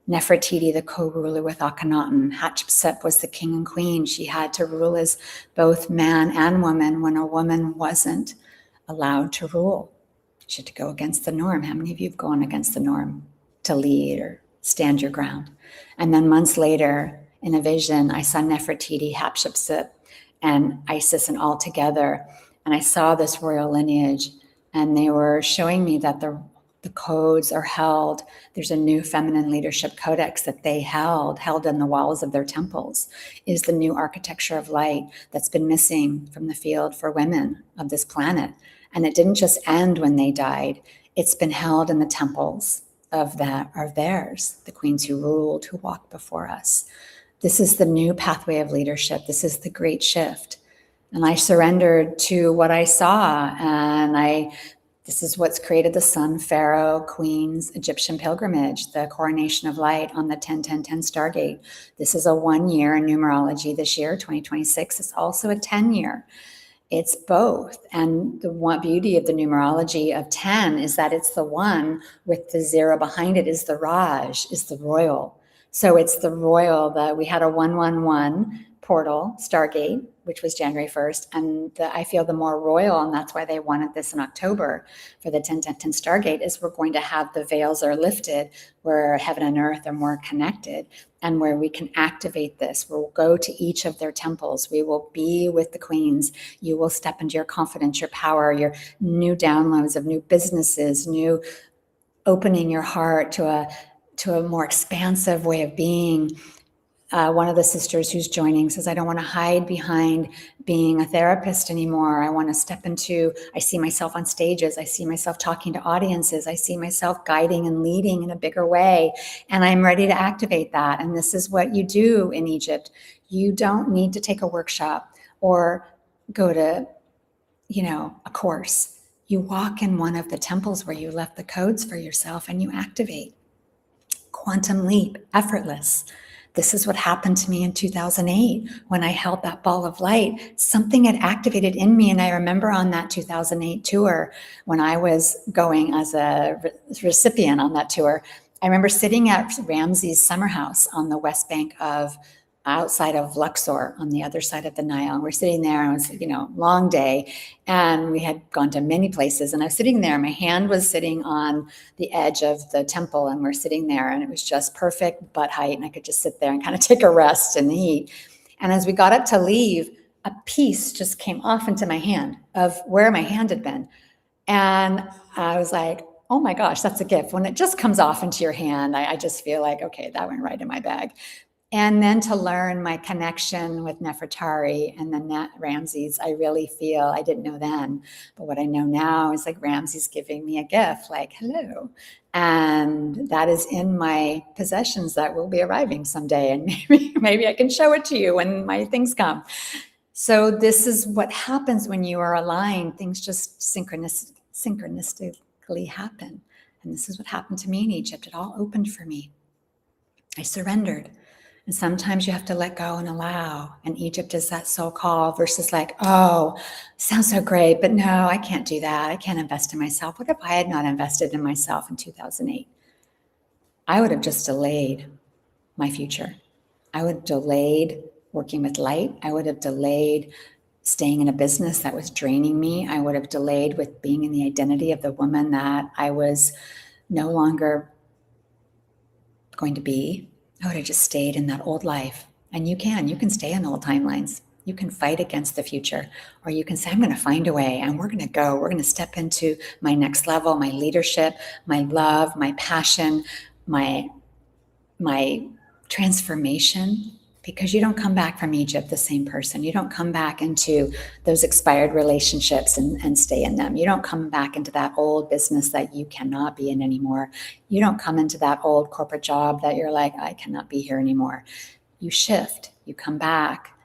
Nefertiti, the co-ruler with Akhenaten. Hatshepsut was the king and queen. She had to rule as both man and woman when a woman wasn't allowed to rule. She had to go against the norm. How many of you have gone against the norm to lead or stand your ground? And then months later, in a vision, I saw Nefertiti, Hatshepsut, and Isis and all together. And I saw this royal lineage, and they were showing me that the codes are held. There's a new feminine leadership codex that they held in the walls of their temples, is the new architecture of light that's been missing from the field for women of this planet. And it didn't just end when they died. It's been held in the temples of theirs, the queens who ruled, who walked before us. This is the new pathway of leadership. This is the great shift. And I surrendered to what I saw. And this is what's created the Sun, Pharaoh, Queens, Egyptian pilgrimage, the coronation of light on the 10-10-10 Stargate. This is a 1 year in numerology this year, 2026. It's also a 10 year. It's both. And the one beauty of the numerology of 10 is that it's the one with the 0 behind it is the Raj, is the royal. So it's the royal that we had a 111 portal, Stargate, which was January 1st. And I feel the more royal, and that's why they wanted this in October for the 10-10-10 Stargate, is we're going to have the veils are lifted where heaven and earth are more connected and where we can activate this. We'll go to each of their temples. We will be with the queens. You will step into your confidence, your power, your new downloads of new businesses, new opening your heart to a more expansive way of being. One of the sisters who's joining says, I don't want to hide behind being a therapist anymore. I want to step into, I see myself on stages. I see myself talking to audiences. I see myself guiding and leading in a bigger way. And I'm ready to activate that. And this is what you do in Egypt. You don't need to take a workshop or go to, a course. You walk in one of the temples where you left the codes for yourself and you activate. Quantum leap, effortless. This is what happened to me in 2008 when I held that ball of light. Something had activated in me. And I remember on that 2008 tour, when I was going as a recipient on that tour, I remember sitting at Ramses' summer house on the west bank of outside of Luxor on the other side of the Nile. We're sitting there, and it was, long day. And we had gone to many places. And I was sitting there, my hand was sitting on the edge of the temple, and we're sitting there, and it was just perfect butt height. And I could just sit there and kind of take a rest in the heat. And as we got up to leave, a piece just came off into my hand of where my hand had been. And I was like, oh my gosh, that's a gift. When it just comes off into your hand, I just feel like, okay, that went right in my bag. And then to learn my connection with Nefertari and then Ramses, I really feel, I didn't know then, but what I know now is like Ramses giving me a gift, like, hello. And that is in my possessions that will be arriving someday. And maybe I can show it to you when my things come. So this is what happens when you are aligned. Things just synchronistically happen. And this is what happened to me in Egypt. It all opened for me. I surrendered. And sometimes you have to let go and allow. And Egypt is that soul call versus like, oh, sounds so great, but no, I can't do that. I can't invest in myself. What if I had not invested in myself in 2008? I would have just delayed my future. I would have delayed working with light. I would have delayed staying in a business that was draining me. I would have delayed with being in the identity of the woman that I was no longer going to be. I would have just stayed in that old life. And you can stay in old timelines. You can fight against the future, or you can say, I'm going to find a way and we're going to step into my next level, my leadership, my love, my passion, my transformation, because you don't come back from Egypt the same person. You don't come back into those expired relationships and stay in them. You don't come back into that old business that you cannot be in anymore. You don't come into that old corporate job that you're like, I cannot be here anymore. You shift, you come back,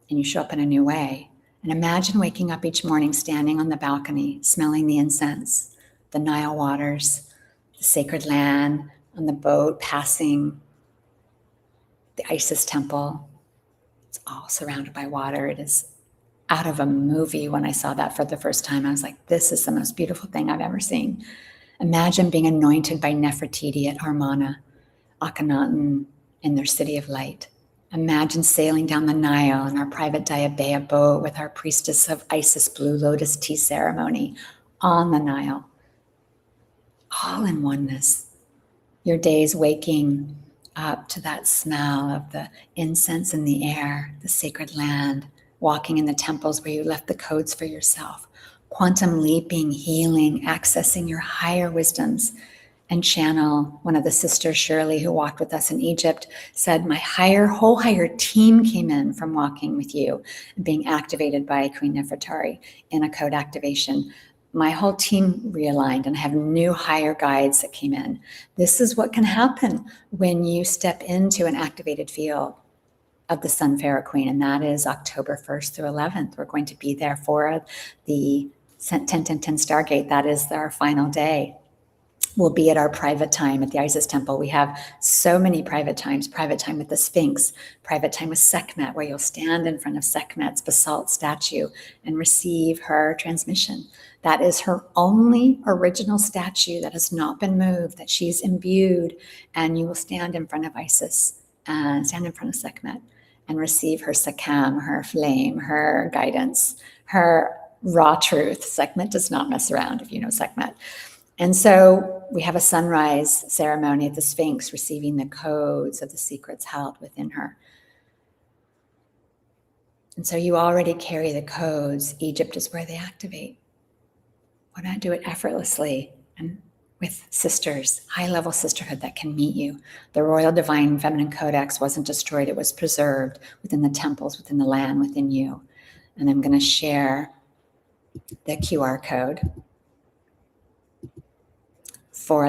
and you show up in a new way. And imagine waking up each morning, standing on the balcony, smelling the incense, the Nile waters, the sacred land, on the boat, passing the Isis temple. It's all surrounded by water. It is out of a movie. When I saw that for the first time, I was like, this is the most beautiful thing I've ever seen. Imagine being anointed by Nefertiti at Armana, Akhenaten in their city of light. Imagine sailing down the Nile in our private Diabea boat with our priestess of Isis Blue Lotus tea ceremony on the Nile. All in oneness. Your days waking up to that smell of the incense in the air, the sacred land, walking in the temples where you left the codes for yourself, quantum leaping, healing, accessing your higher wisdoms, and channel. One of the sisters, Shirley, who walked with us in Egypt, said, my whole higher team came in from walking with you and being activated by Queen Nefertari in a code activation. My whole team realigned, and I have new higher guides that came in. This is what can happen when you step into an activated field of the Sun Pharaoh Queen, and that is October 1st through 11th. We're going to be there for the 10-10-10 Stargate. That is our final day. will be at our private time at the Isis Temple. We have so many private times, private time with the Sphinx, private time with Sekhmet, where you'll stand in front of Sekhmet's basalt statue and receive her transmission. That is her only original statue that has not been moved, that she's imbued, and you will stand in front of Isis and stand in front of Sekhmet and receive her sakam, her flame, her guidance, her raw truth. Sekhmet does not mess around, if you know Sekhmet. And so we have a sunrise ceremony at the Sphinx, receiving the codes of the secrets held within her. And so you already carry the codes. Egypt is where they activate. Why not do it effortlessly and with sisters, high-level sisterhood that can meet you? The Royal Divine Feminine Codex wasn't destroyed. It was preserved within the temples, within the land, within you. And I'm going to share the QR code.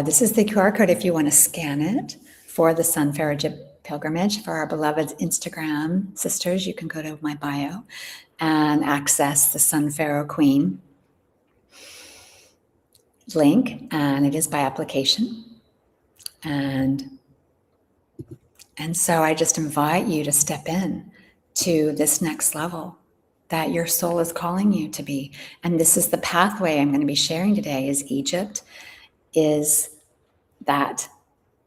This is the QR code if you want to scan it for the Sun Pharaoh pilgrimage. For our beloved Instagram sisters, you can go to my bio and access the Sun Pharaoh Queen link, and it is by application. And so I just invite you to step in to this next level that your soul is calling you to be. And this is the pathway I'm going to be sharing today. Is Egypt is that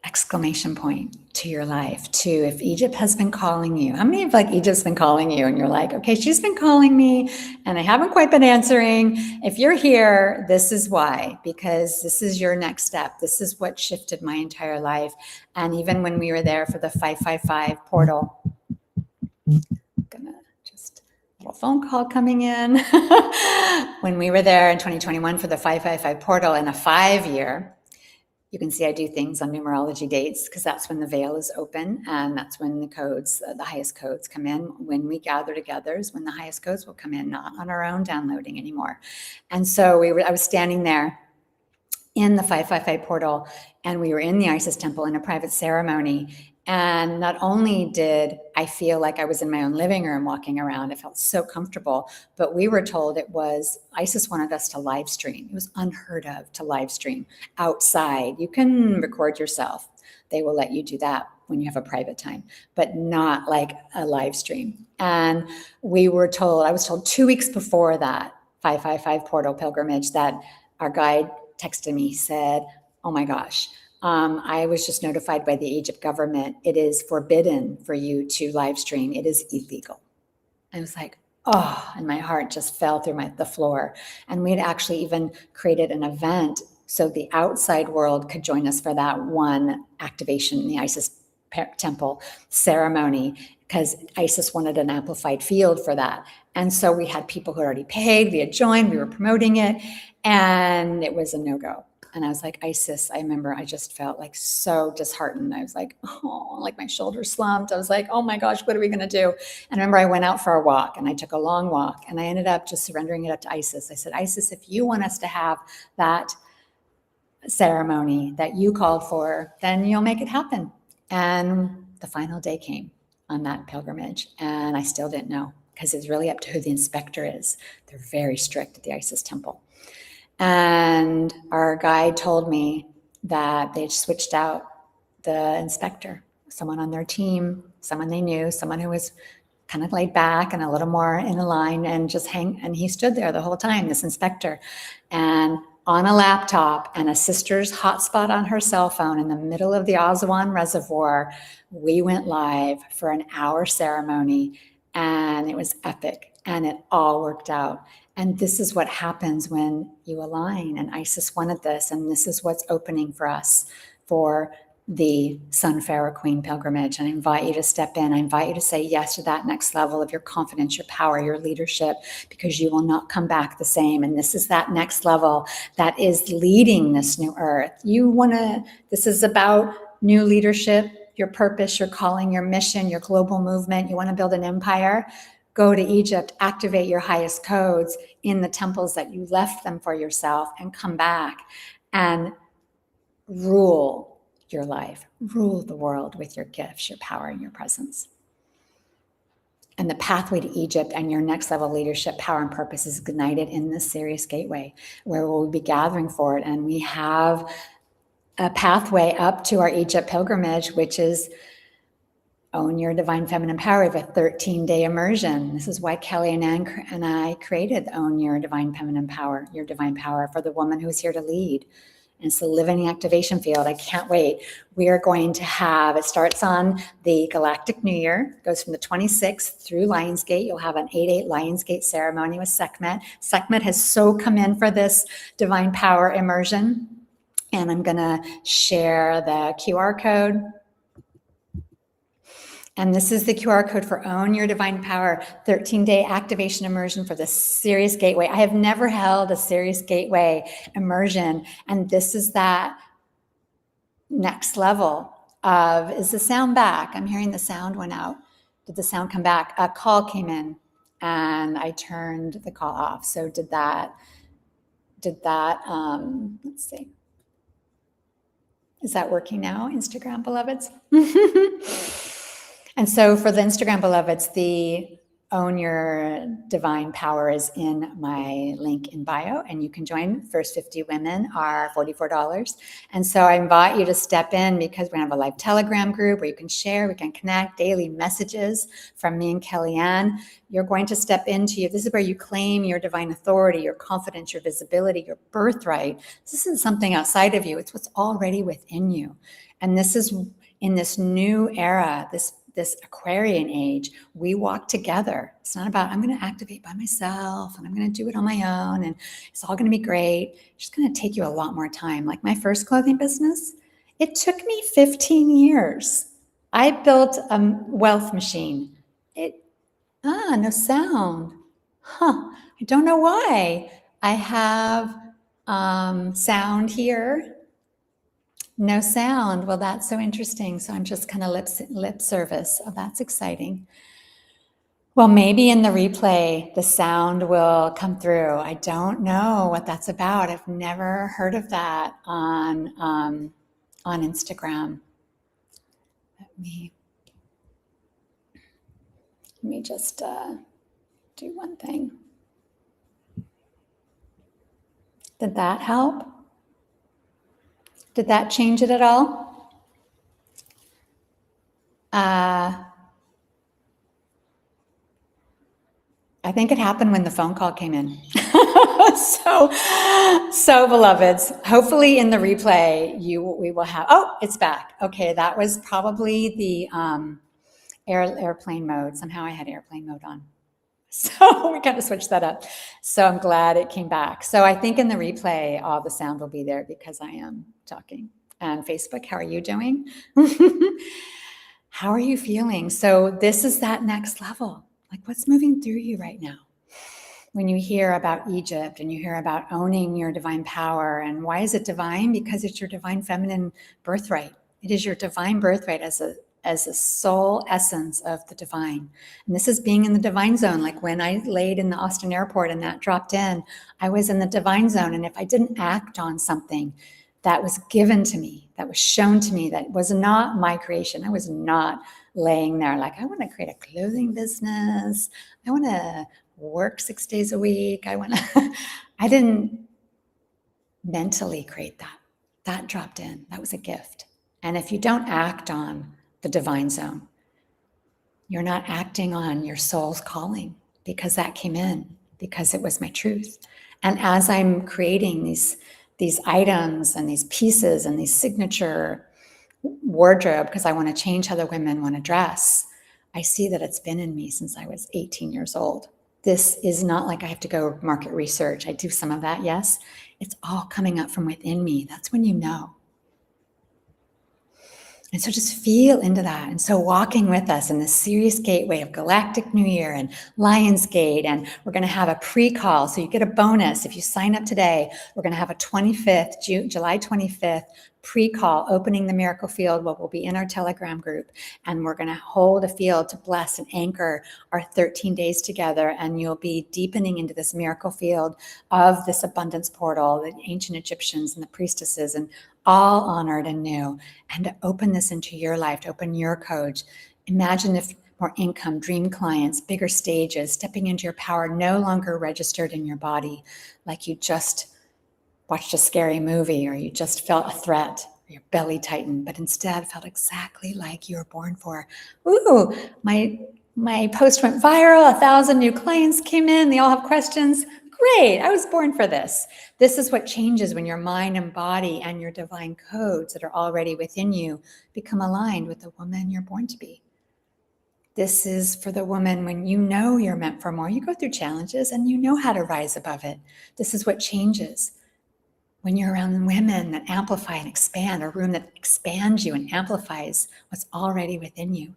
exclamation point to your life. To if Egypt has been calling you, how many of Egypt's been calling you and you're like, okay, she's been calling me and I haven't quite been answering. If you're here, this is why, because this is your next step. This is what shifted my entire life. And even when we were there for the 555 portal, little phone call coming in. When we were there in 2021 for the 555 portal in a 5-year, you can see I do things on numerology dates because that's when the veil is open and that's when the codes, the highest codes come in. When we gather together is when the highest codes will come in, not on our own downloading anymore. And so I was standing there in the 555 portal and we were in the Isis temple in a private ceremony. And not only did I feel like I was in my own living room walking around, I felt so comfortable, but we were told ISIS wanted us to live stream. It was unheard of to live stream outside. You can record yourself. They will let you do that when you have a private time, but not like a live stream. And I was told 2 weeks before that 555 portal pilgrimage that our guide texted me, said, oh my gosh, I was just notified by the Egypt government. It is forbidden for you to live stream. It is illegal. I was like, oh, and my heart just fell through the floor. And we had actually even created an event so the outside world could join us for that one activation in the Isis temple ceremony, because Isis wanted an amplified field for that. And so we had people who had already paid, we had joined, we were promoting it, and it was a no-go. And I was like, Isis, I remember I just felt like so disheartened. I was like, oh, like my shoulders slumped. I was like, oh my gosh, what are we going to do? And I remember I went out for a walk and I took a long walk and I ended up just surrendering it up to Isis. I said, Isis, if you want us to have that ceremony that you called for, then you'll make it happen. And the final day came on that pilgrimage and I still didn't know, because it's really up to who the inspector is. They're very strict at the Isis temple. And our guide told me that they'd switched out the inspector, someone on their team, someone they knew, someone who was kind of laid back and a little more in a line and and he stood there the whole time, this inspector, and on a laptop and a sister's hotspot on her cell phone in the middle of the Aswan Reservoir, we went live for an hour ceremony and it was epic and it all worked out. And this is what happens when you align. And Isis wanted this. And this is what's opening for us for the Sun Pharaoh Queen pilgrimage. And I invite you to step in. I invite you to say yes to that next level of your confidence, your power, your leadership, because you will not come back the same. And this is that next level that is leading this new earth. This is about new leadership, your purpose, your calling, your mission, your global movement. You want to build an empire? Go to Egypt, activate your highest codes in the temples that you left them for yourself, and come back and rule your life, rule the world with your gifts, your power, and your presence. And the pathway to Egypt and your next level leadership, power, and purpose is ignited in the Sirius Gateway, where we'll be gathering for it. And we have a pathway up to our Egypt pilgrimage, which is Own Your Divine Feminine Power. We have a 13-day immersion. This is why Kelly and I created Own Your Divine Feminine Power, your divine power for the woman who's here to lead. And it's the living activation field. I can't wait. We are going to have, it starts on the Galactic New Year, goes from the 26th through Lionsgate. You'll have an 8/8 Lionsgate ceremony with Sekhmet. Sekhmet has so come in for this divine power immersion. And I'm going to share the QR code. And this is the QR code for Own Your Divine Power 13-day activation immersion for the Sirius Gateway. I have never held a Sirius Gateway immersion, and this is that next level of, is the sound back? I'm hearing the sound went out. Did the sound come back? A call came in, and I turned the call off. So did that, let's see. Is that working now, Instagram beloveds? And so for the Instagram beloveds, the Own Your Divine Power is in my link in bio, and you can join. First 50 women are $44. And so I invite you to step in, because we're going to have a live Telegram group where you can share, we can connect, daily messages from me and Kellyanne. You're going to step into, this is where you claim your divine authority, your confidence, your visibility, your birthright. This isn't something outside of you. It's what's already within you. And this is in this new era, this Aquarian age, we walk together. It's not about, I'm going to activate by myself and I'm going to do it on my own and it's all going to be great. It's just going to take you a lot more time. Like my first clothing business, it took me 15 years. I built a wealth machine. No sound. I don't know why. I have sound here. No sound. Well, that's so interesting. So I'm just kind of lip service. Oh, that's exciting. Well, maybe in the replay, the sound will come through. I don't know what that's about. I've never heard of that on Instagram. Let me just do one thing. Did that help? Did that change it at all? I think it happened when the phone call came in. So beloveds, hopefully in the replay, we will have, oh, it's back. Okay, that was probably the airplane mode. Somehow I had airplane mode on. So we got to switch that up. So I'm glad it came back. So I think in the replay, all the sound will be there because I am talking. And Facebook, how are you doing? How are you feeling? So this is that next level. Like what's moving through you right now? When you hear about Egypt and you hear about owning your divine power, and why is it divine? Because it's your divine feminine birthright. It is your divine birthright as a soul essence of the divine. And this is being in the divine zone. Like when I laid in the Austin airport and that dropped in, I was in the divine zone. And if I didn't act on something that was given to me, that was shown to me, that was not my creation, I was not laying there like, I want to create a clothing business. I want to work 6 days a week. I didn't mentally create that. That dropped in. That was a gift. And if you don't act on the divine zone, you're not acting on your soul's calling, because that came in, because it was my truth. And as I'm creating these items and these pieces and these signature wardrobe, because I want to change how the women want to dress, I see that it's been in me since I was 18 years old. This is not like I have to go market research. I do some of that, yes. It's all coming up from within me. That's when you know. And so just feel into that. And so walking with us in the Sirius Gateway of Galactic New Year and Lionsgate, and we're going to have a pre-call. So you get a bonus if you sign up today. We're going to have a July 25th pre-call opening the miracle field, where we'll be in our Telegram group. And we're going to hold a field to bless and anchor our 13 days together. And you'll be deepening into this miracle field of this abundance portal, the ancient Egyptians and the priestesses and all honored and new, and to open this into your life, to open your codes. Imagine if more income, dream clients, bigger stages, stepping into your power, no longer registered in your body, like you just watched a scary movie or you just felt a threat. your belly tightened, but instead felt exactly like you were born for. Ooh, my post went viral, 1,000 new clients came in, they all have questions. Great, I was born for this. This is what changes when your mind and body and your divine codes that are already within you become aligned with the woman you're born to be. This is for the woman when you know you're meant for more. You go through challenges and you know how to rise above it. This is what changes when you're around women that amplify and expand, a room that expands you and amplifies what's already within you.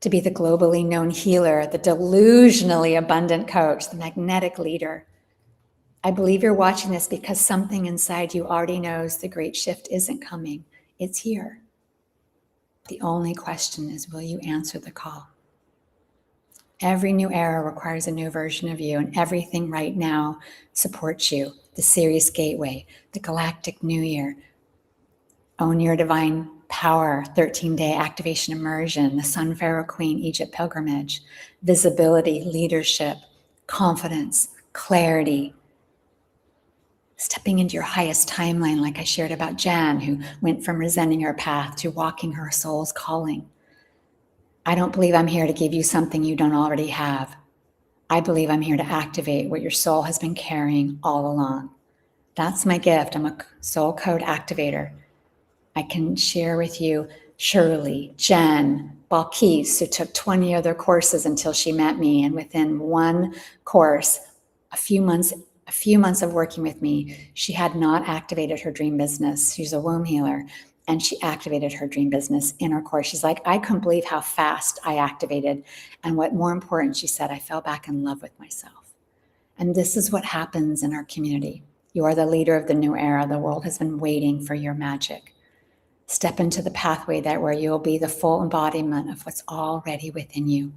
To be the globally known healer, the delusionally abundant coach, the magnetic leader. I believe you're watching this because something inside you already knows the great shift isn't coming. It's here. The only question is, will you answer the call? Every new era requires a new version of you, and everything right now supports you. The Sirius Gateway, the Galactic New Year, Own Your Divine Power, 13-day activation immersion, the Sun Pharaoh Queen Egypt pilgrimage, visibility, leadership, confidence, clarity, stepping into your highest timeline, like I shared about Jan, who went from resenting her path to walking her soul's calling. I don't believe I'm here to give you something you don't already have. I believe I'm here to activate what your soul has been carrying all along. That's my gift. I'm a soul code activator. I can share with you Shirley, Jen, Balkis, who took 20 other courses until she met me. And within one course, a few months of working with me, she had not activated her dream business. She's a womb healer. And she activated her dream business in her course. She's like, I couldn't believe how fast I activated. And what more important, she said, I fell back in love with myself. And this is what happens in our community. You are the leader of the new era. The world has been waiting for your magic. Step into the pathway where you'll be the full embodiment of what's already within you.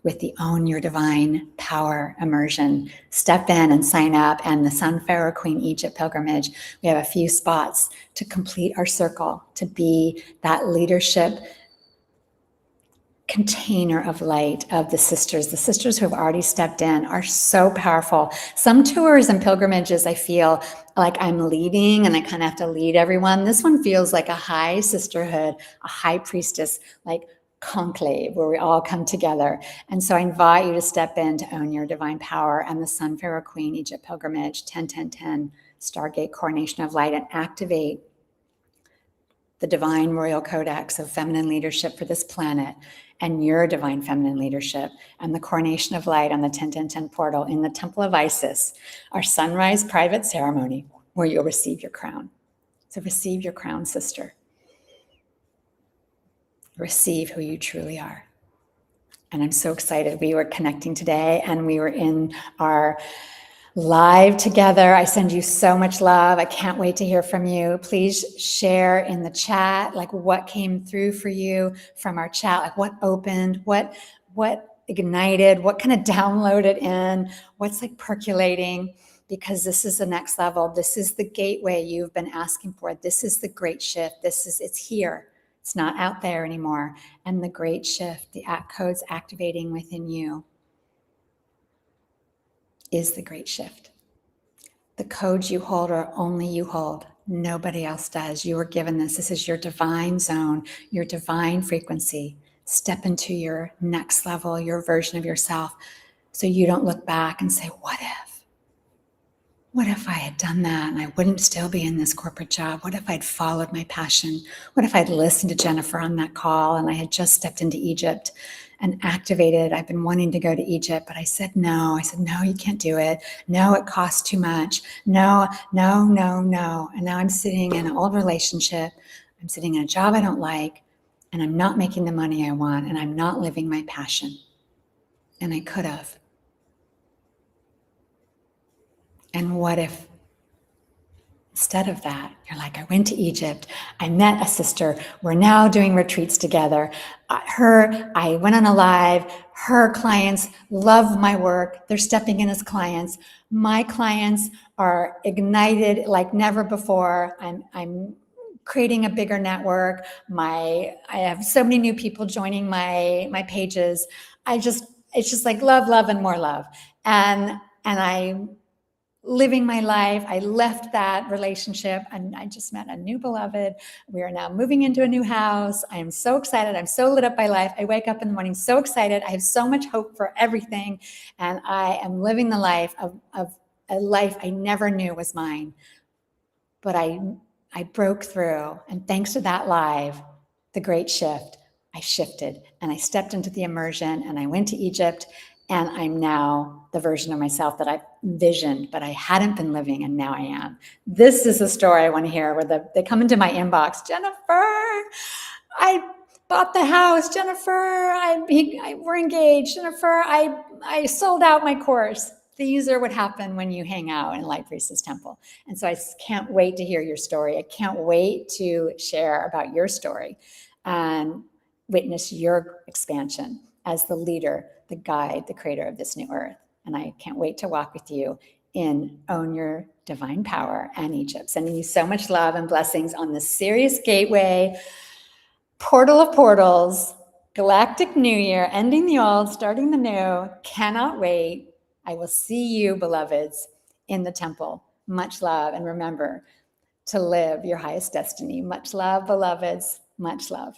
With the Own Your Divine Power immersion, step in and sign up. And the Sun Pharaoh Queen Egypt pilgrimage, we have a few spots to complete our circle, to be that leadership container of light of the sisters. The sisters who have already stepped in are so powerful. Some tours and pilgrimages, I feel like I'm leading and I kind of have to lead everyone. This one feels like a high sisterhood, a high priestess, like conclave where we all come together. And so I invite you to step in to Own Your Divine Power and the Sun Pharaoh Queen Egypt pilgrimage, 10-10-10, Stargate Coronation of Light, and activate the divine royal codex of feminine leadership for this planet and your divine feminine leadership and the coronation of light on the 10-10-10 portal in the Temple of Isis, our sunrise private ceremony where you'll receive your crown. So receive your crown, sister. Receive who you truly are. And I'm so excited. We were connecting today and we were in our live together. I send you so much love. I can't wait to hear from you. Please share in the chat, like what came through for you from our chat, like what opened, what ignited, what kind of downloaded in, what's like percolating, because this is the next level. This is the gateway you've been asking for. This is the great shift. It's here. It's not out there anymore. And the great shift, the codes activating within you is the great shift. The codes you hold are only you hold. Nobody else does. You were given this. This is your divine zone, your divine frequency. Step into your next level, your version of yourself, so you don't look back and say, what if? What if I had done that and I wouldn't still be in this corporate job? What if I'd followed my passion? What if I'd listened to Jennifer on that call and I had just stepped into Egypt and activated? I've been wanting to go to Egypt, but I said no. I said, no, you can't do it. No, it costs too much. No. And now I'm sitting in an old relationship. I'm sitting in a job I don't like, and I'm not making the money I want, and I'm not living my passion. And I could have. And what if instead of that, you're like, I went to Egypt, I met a sister, we're now doing retreats together. I went on a live, her clients love my work, they're stepping in as clients. My clients are ignited like never before. I'm creating a bigger network. I have so many new people joining my pages. It's just like love, and more love. And living my life. I left that relationship and I just met a new beloved. We are now moving into a new house. I am so excited. I'm so lit up by life. I wake up in the morning so excited. I have so much hope for everything. And I am living the life of a life I never knew was mine. But I broke through. And thanks to that live, the great shift, I shifted and I stepped into the immersion and I went to Egypt. And I'm now the version of myself that I envisioned, but I hadn't been living, and now I am. This is the story I want to hear, where they come into my inbox. Jennifer, I bought the house. Jennifer, we're engaged. Jennifer, I sold out my course. These are what happen when you hang out in Light Priestess Temple. And so I can't wait to hear your story. I can't wait to share about your story and witness your expansion as the leader, the guide, the creator of this new earth. And I can't wait to walk with you in Own Your Divine Power and Egypt. Sending you so much love and blessings on the Sirius Gateway, portal of portals, Galactic New Year, ending the old, starting the new. Cannot wait. I will see you, beloveds, in the temple. Much love, and remember to live your highest destiny. Much love, beloveds. Much love.